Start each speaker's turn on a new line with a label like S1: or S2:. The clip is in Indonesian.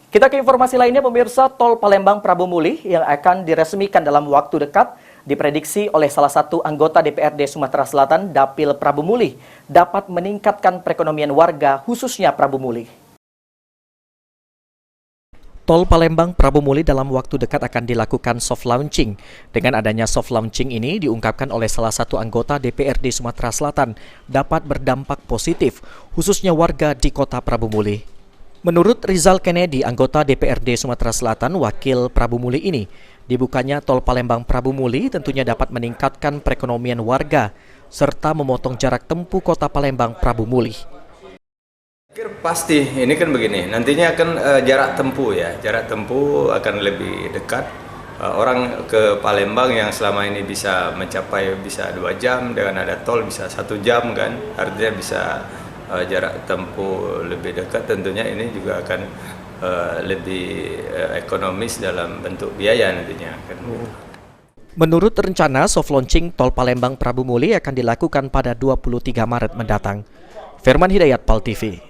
S1: Kita ke informasi lainnya, pemirsa. Tol Palembang Prabu Mulih yang akan diresmikan dalam waktu dekat diprediksi oleh salah satu anggota DPRD Sumatera Selatan, Dapil Prabu Mulih, dapat meningkatkan perekonomian warga, khususnya Prabu Mulih. Tol Palembang Prabu Mulih dalam waktu dekat akan dilakukan soft launching. Dengan adanya soft launching ini diungkapkan oleh salah satu anggota DPRD Sumatera Selatan dapat berdampak positif, khususnya warga di kota Prabu Mulih. Menurut Rizal Kennedy, anggota DPRD Sumatera Selatan, wakil Prabu Mulih ini, dibukanya tol Palembang Prabu Mulih tentunya dapat meningkatkan perekonomian warga, serta memotong jarak tempuh kota Palembang Prabu Mulih.
S2: Pasti, ini kan begini, nantinya akan jarak tempuh akan lebih dekat. Orang ke Palembang yang selama ini bisa mencapai 2 jam, dengan ada tol bisa 1 jam kan, artinya bisa jarak tempuh lebih dekat, tentunya ini juga akan lebih ekonomis dalam bentuk biaya nantinya.
S1: Menurut rencana, soft launching tol Palembang Prabu Mulih akan dilakukan pada 23 Maret mendatang. Firman Hidayat, PAL TV.